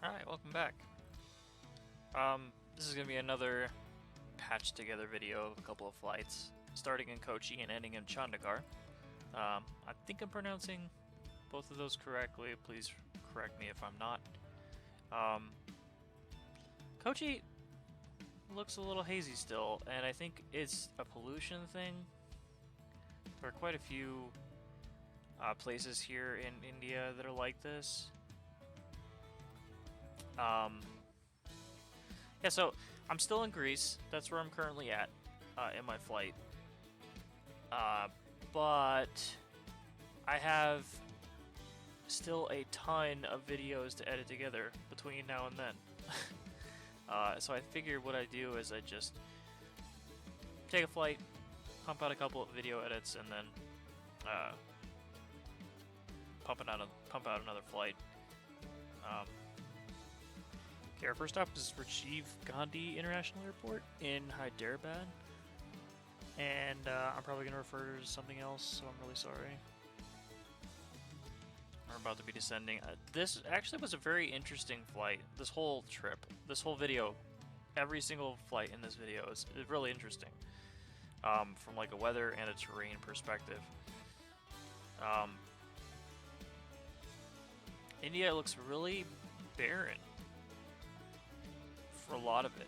Hi, welcome back. This is gonna be another patched together video of a couple of flights, starting in Kochi and ending in Chandigarh. I think I'm pronouncing both of those correctly. Please correct me if I'm not. Um, Kochi looks a little hazy still, and I think it's a pollution thing. There are quite a few places here in India that are like this. Yeah, so I'm still in Greece. That's where I'm currently at in my flight. But I have still a ton of videos to edit together between now and then. So I figured what I do is I just take a flight, pump out a couple of video edits, and then pump out another flight. Okay, our first stop is Rajiv Gandhi International Airport in Hyderabad. And I'm probably going to refer to something else, so I'm really sorry. We're about to be descending. This actually was a very interesting flight. This whole trip, this whole video, every single flight in this video is really interesting. From like a weather and a terrain perspective. India looks really barren for a lot of it.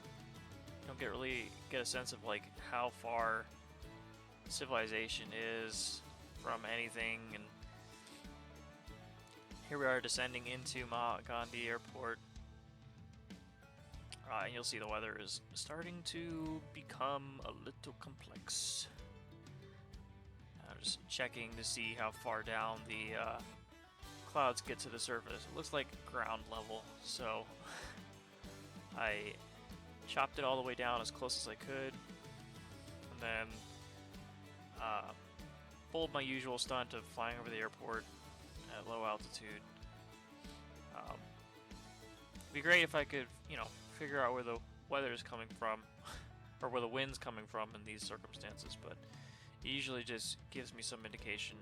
You don't really get a sense of like how far civilization is from anything, and here we are descending into Mahatma Gandhi Airport, and you'll see the weather is starting to become a little complex. Just checking to see how far down the clouds get to the surface. It looks like ground level, so I chopped it all the way down as close as I could, and then pulled my usual stunt of flying over the airport at low altitude. It'd be great if I could, figure out where the weather is coming from, or where the wind's coming from in these circumstances, but it usually just gives me some indication,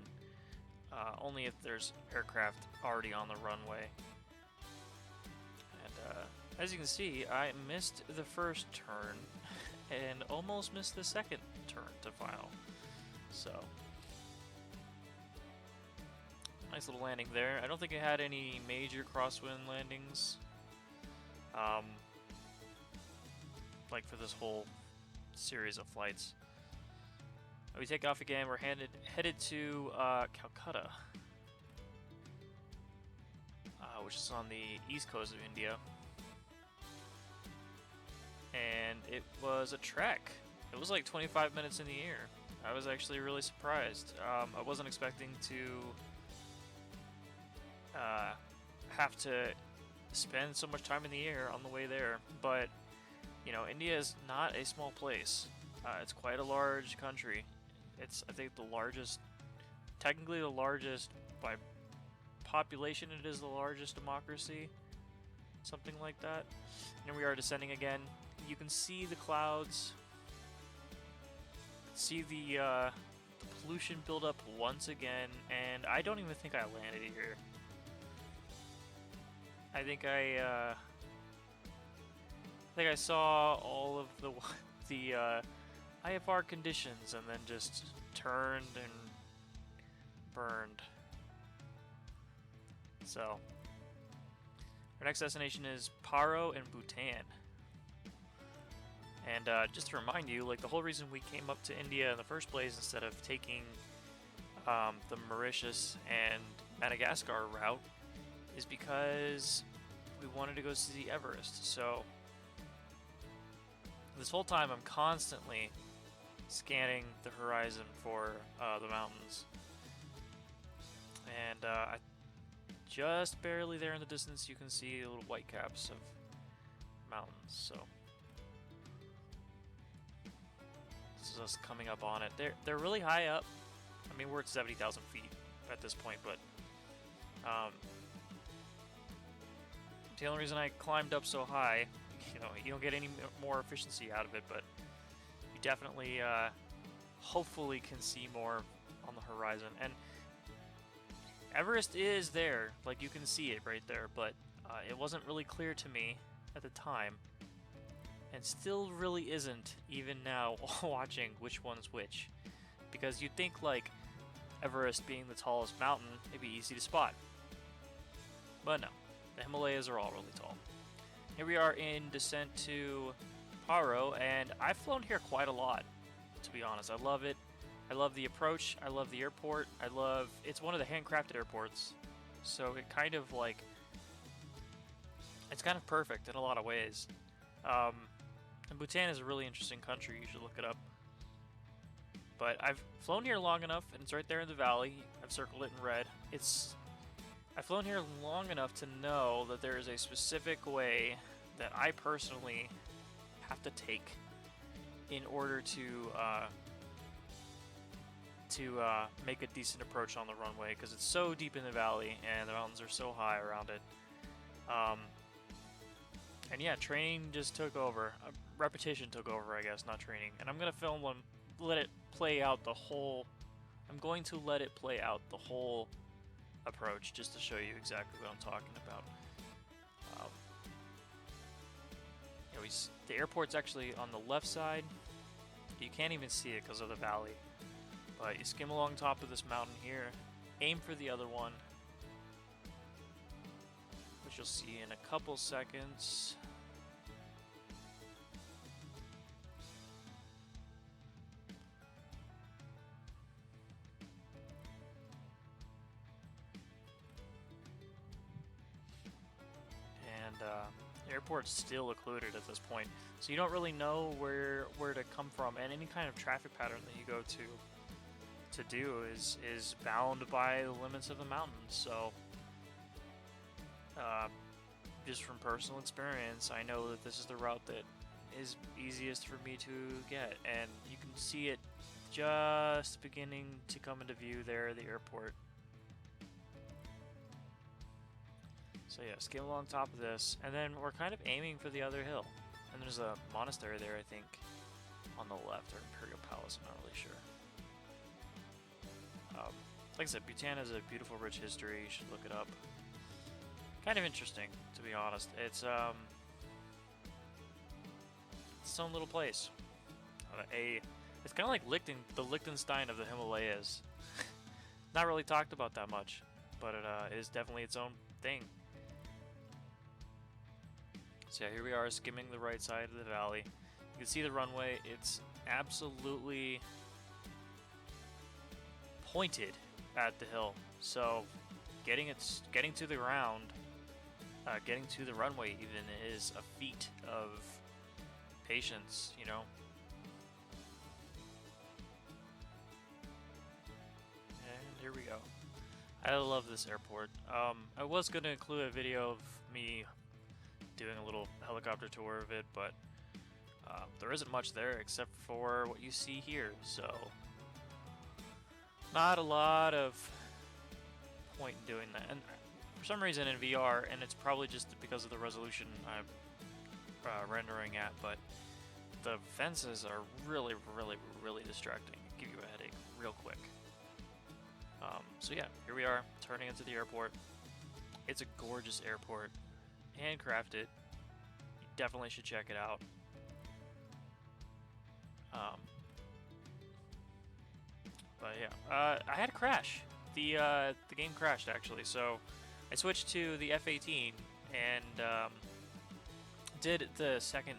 only if there's aircraft already on the runway. And as you can see, I missed the first turn and almost missed the second turn to final. So, nice little landing there. I don't think it had any major crosswind landings, like for this whole series of flights. We take off again. We're headed to Calcutta, which is on the east coast of India. And it was a trek. It was like 25 minutes in the air. I was actually really surprised. I wasn't expecting to have to spend so much time in the air on the way there, but India is not a small place. It's quite a large country. It's, I think, technically the largest by population. It is the largest democracy, something like that. And we are descending again. You can see the clouds, see the pollution build up once again, and I don't even think I landed here. I think I saw all of the IFR conditions and then just turned and burned. So, our next destination is Paro in Bhutan. And just to remind you, like, the whole reason we came up to India in the first place instead of taking the Mauritius and Madagascar route is because we wanted to go see Everest. So this whole time I'm constantly scanning the horizon for the mountains. And just barely there in the distance you can see the little white caps of mountains. So this is us coming up on it. They're really high up. I mean, we're at 70,000 feet at this point, but the only reason I climbed up so high, you don't get any more efficiency out of it, but you definitely, hopefully, can see more on the horizon. And Everest is there, like you can see it right there, but it wasn't really clear to me at the time, and still really isn't even now watching which one's which, because you'd think like Everest being the tallest mountain, it'd be easy to spot, but no, the Himalayas are all really tall. Here we are in descent to Paro, and I've flown here quite a lot, to be honest. I love it. I love the approach. I love the airport. It's one of the handcrafted airports, so it kind of like, it's kind of perfect in a lot of ways. And Bhutan is a really interesting country. You should look it up. But I've flown here long enough, and it's right there in the valley. I've circled it in red. I've flown here long enough to know that there is a specific way that I personally have to take in order to make a decent approach on the runway, because it's so deep in the valley and the mountains are so high around it. And yeah, training just took over. Repetition took over, I guess, not training. And I'm gonna film one, let it play out the whole. I'm going to let it play out the whole approach just to show you exactly what I'm talking about. The airport's actually on the left side. You can't even see it because of the valley. But you skim along top of this mountain here, aim for the other one, which you'll see in a couple seconds. And the airport's still occluded at this point, so you don't really know where to come from, and any kind of traffic pattern that you go to do is bound by the limits of the mountain. So just from personal experience, I know that this is the route that is easiest for me to get, and you can see it just beginning to come into view there, the airport. So yeah, skim along top of this, and then we're kind of aiming for the other hill. And there's a monastery there, I think, on the left, or Imperial Palace, I'm not really sure. Like I said, Bhutan has a beautiful, rich history. You should look it up. Kind of interesting, to be honest. It's its own little place. It's kind of like the Liechtenstein of the Himalayas. Not really talked about that much, but it is definitely its own thing. So yeah, here we are skimming the right side of the valley. You can see the runway. It's absolutely pointed at the hill. So getting to the ground, getting to the runway even, is a feat of patience, you know. And here we go. I love this airport. I was going to include a video of me doing a little helicopter tour of it, but there isn't much there except for what you see here, so not a lot of point in doing that. And for some reason in VR, and it's probably just because of the resolution I'm rendering at, but the fences are really, really, really distracting. Give you a headache real quick. So yeah, here we are, turning into the airport. It's a gorgeous airport, handcrafted. You definitely should check it out. But yeah, I had a crash. The game crashed actually, so I switched to the F-18 and did the second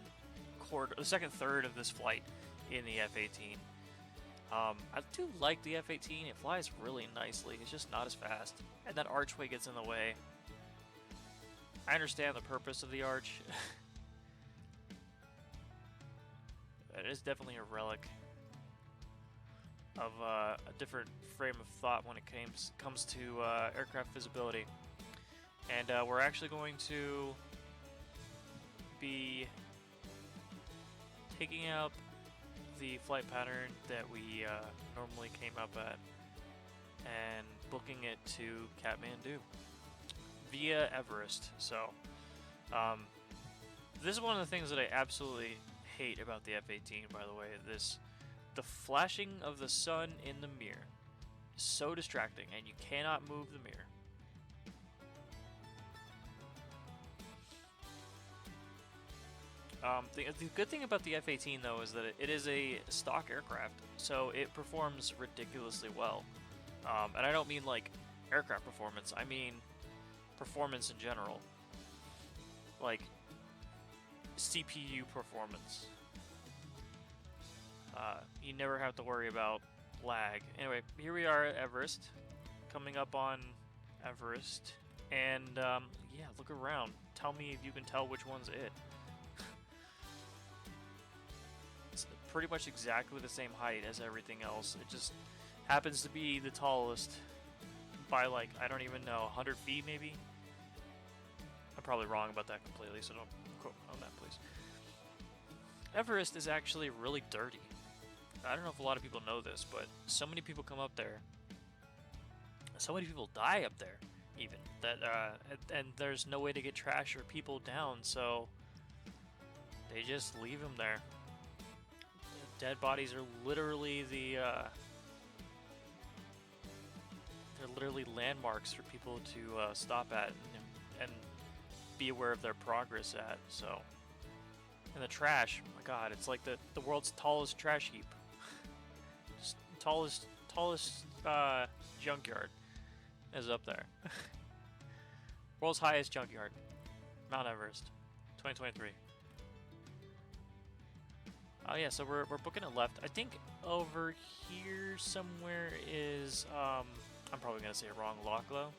third of this flight in the F-18. I do like the F-18. It flies really nicely. It's just not as fast, and that archway gets in the way. I understand the purpose of the arch. It is definitely a relic of a different frame of thought when it comes to aircraft visibility. And we're actually going to be taking up the flight pattern that we normally came up at and booking it to Kathmandu via Everest. So this is one of the things that I absolutely hate about the F-18, by the way. The flashing of the sun in the mirror so distracting, and you cannot move the mirror. The good thing about the F-18 though is that it is a stock aircraft, so it performs ridiculously well. And I don't mean like aircraft performance, I mean performance in general. Like CPU performance. You never have to worry about lag. Anyway, here we are at Everest, coming up on Everest, and yeah, look around. Tell me if you can tell which one's it. It's pretty much exactly the same height as everything else. It just happens to be the tallest by like, I don't even know, 100 feet maybe? I'm probably wrong about that completely, so don't quote me on that, please. Everest is actually really dirty. I don't know if a lot of people know this, but so many people come up there. So many people die up there, even. That and there's no way to get trash or people down, so they just leave them there. The dead bodies are literally they're literally landmarks for people to stop at and be aware of their progress at. So, and the trash, oh my God, it's like the world's tallest trash heap. Just tallest junkyard is up there. World's highest junkyard, Mount Everest, 2023. Oh yeah, so we're booking it left. I think over here somewhere is I'm probably gonna say it wrong, Lochlo.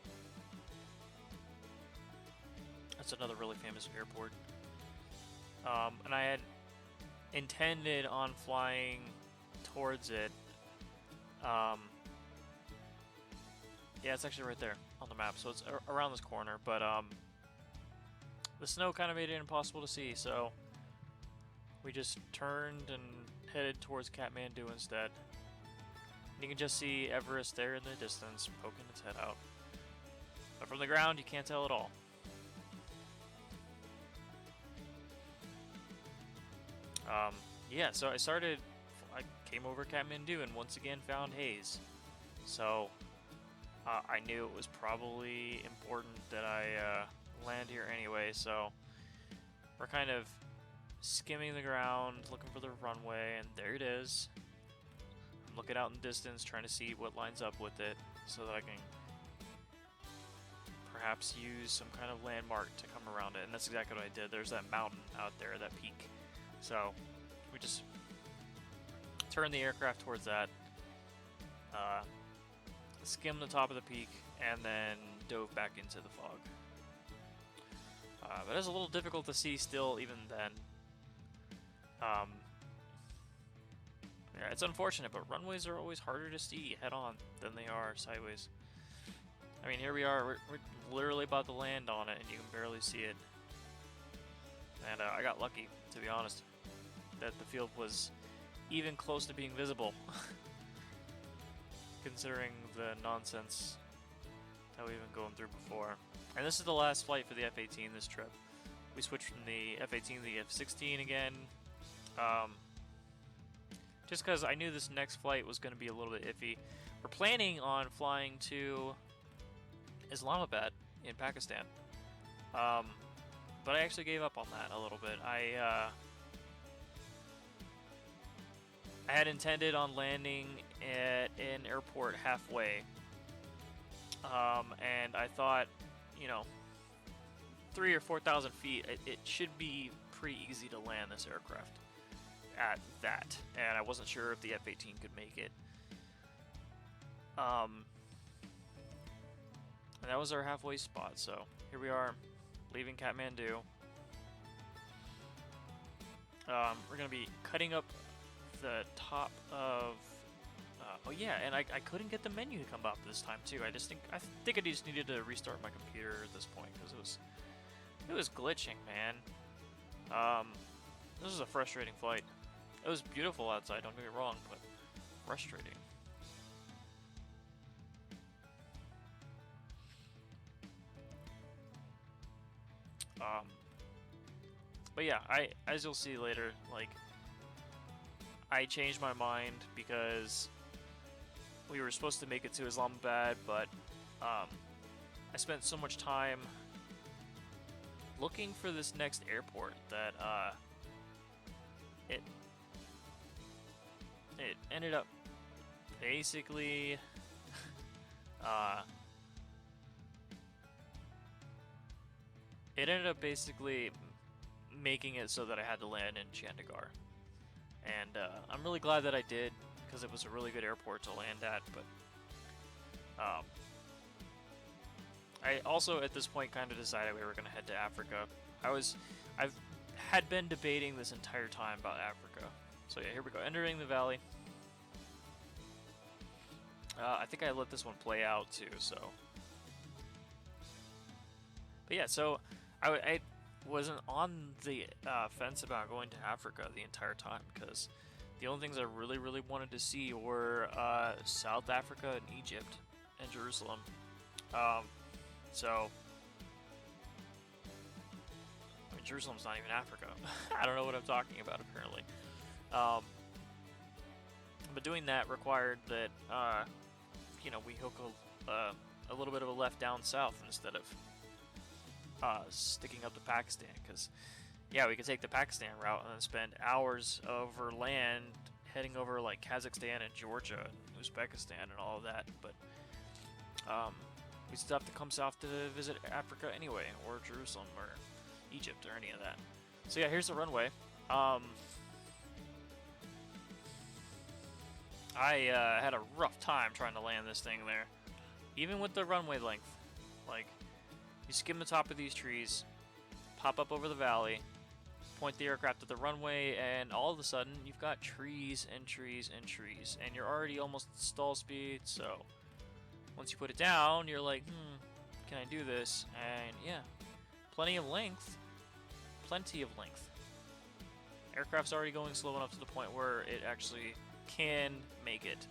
That's another really famous airport. And I had intended on flying towards it. Yeah, it's actually right there on the map, so it's around this corner, but the snow kind of made it impossible to see, so we just turned and headed towards Kathmandu instead. And you can just see Everest there in the distance, poking its head out. But from the ground, you can't tell at all. Yeah, so I came over Kathmandu and once again found haze. So I knew it was probably important that I land here anyway, so we're kind of skimming the ground, looking for the runway, and there it is. I'm looking out in the distance, trying to see what lines up with it, so that I can perhaps use some kind of landmark to come around it, and that's exactly what I did. There's that mountain out there, that peak. So we just turned the aircraft towards that, skimmed the top of the peak, and then dove back into the fog. But it was a little difficult to see still, even then. Yeah, it's unfortunate, but runways are always harder to see head-on than they are sideways. I mean, here we are, we're literally about to land on it, and you can barely see it. And I got lucky, to be honest, that the field was even close to being visible, considering the nonsense that we've been going through before. And this is the last flight for the F-18 this trip. We switched from the F-18 to the F-16 again, just because I knew this next flight was going to be a little bit iffy. We're planning on flying to Islamabad in Pakistan, but I actually gave up on that a little bit. I had intended on landing at an airport halfway, and I thought, you know, 3,000 or 4,000 feet, it should be pretty easy to land this aircraft at that, and I wasn't sure if the F-18 could make it. And that was our halfway spot, so here we are, leaving Kathmandu. We're going to be cutting up the top of... oh yeah, and I couldn't get the menu to come up this time too. I think I just needed to restart my computer at this point, because it was glitching, man. This was a frustrating flight. It was beautiful outside, don't get me wrong, but frustrating. But yeah, as you'll see later, like, I changed my mind because we were supposed to make it to Islamabad, but I spent so much time looking for this next airport that it ended up basically making it so that I had to land in Chandigarh. And I'm really glad that I did, because it was a really good airport to land at, but I also at this point kind of decided we were going to head to Africa. I've had been debating this entire time about Africa. So yeah, here we go, entering the valley. I think I let this one play out too, so. But yeah, so I wasn't on the fence about going to Africa the entire time, because the only things I really wanted to see were South Africa and Egypt and Jerusalem. So, I mean, Jerusalem's not even Africa. I don't know what I'm talking about, apparently. But doing that required that, we hook a little bit of a left down south instead of sticking up to Pakistan, because, yeah, we could take the Pakistan route and then spend hours over land heading over, like, Kazakhstan and Georgia and Uzbekistan and all of that, but, we still have to come south to visit Africa anyway, or Jerusalem, or Egypt, or any of that. So yeah, here's the runway. I had a rough time trying to land this thing there. Even with the runway length. Like, you skim the top of these trees, pop up over the valley, point the aircraft at the runway, and all of a sudden, you've got trees and trees and trees. And you're already almost at stall speed, so once you put it down, you're like, can I do this? And yeah, plenty of length. Plenty of length. Aircraft's already going slow enough to the point where it actually can make it.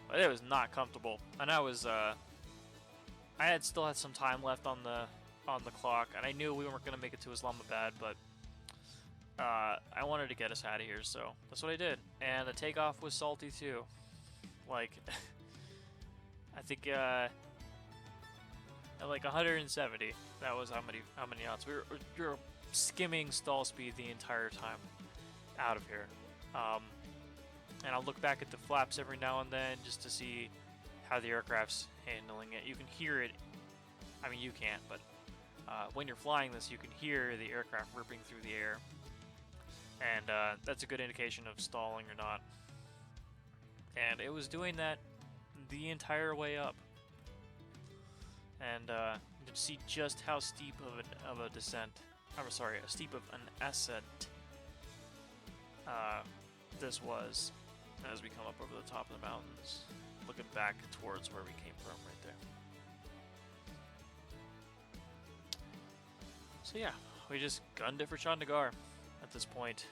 But it was not comfortable, and I still had some time left on the clock, and I knew we weren't gonna make it to Islamabad, but I wanted to get us out of here, so that's what I did. And the takeoff was salty too. Like, I think at like 170, that was how many knots. We were skimming stall speed the entire time out of here. And I'll look back at the flaps every now and then just to see how the aircraft's handling it. You can hear it. I mean, you can't, but when you're flying this, you can hear the aircraft ripping through the air. And that's a good indication of stalling or not. And it was doing that the entire way up. And you can see just how steep of a descent. I'm sorry, a steep of an ascent this was as we come up over the top of the mountains, looking back towards where we came from right there. So yeah, we just gunned it for Chandigarh at this point.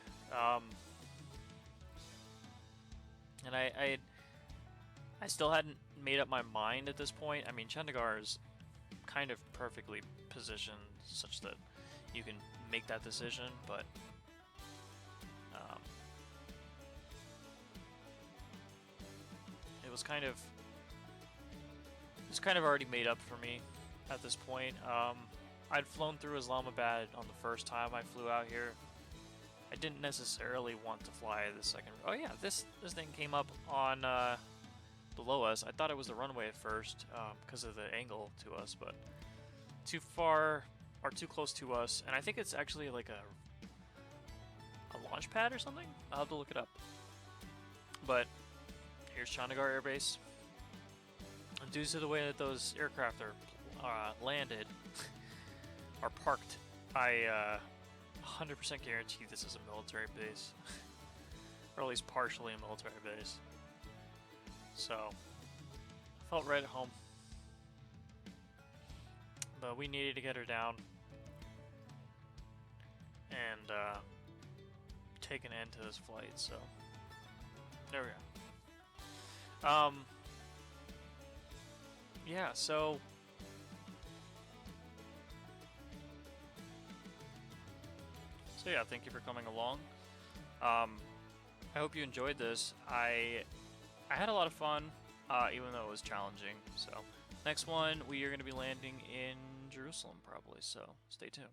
And I still hadn't made up my mind at this point. I mean, Chandigarh is kind of perfectly positioned such that you can make that decision, but it was kind of already made up for me at this point. I'd flown through Islamabad on the first time I flew out here. I didn't necessarily want to fly the second. Oh yeah, this thing came up on below us. I thought it was the runway at first because of the angle to us, but too far or too close to us, and I think it's actually like a launch pad or something. I'll have to look it up. But here's Chandigarh Air Base. And due to the way that those aircraft are landed, are parked, I 100% guarantee this is a military base. Or at least partially a military base. So, I felt right at home. But we needed to get her down. And take an end to this flight, so there we go. Yeah, so yeah, thank you for coming along. I hope you enjoyed this. I had a lot of fun, even though it was challenging. So next one, we are going to be landing in Jerusalem probably, so stay tuned.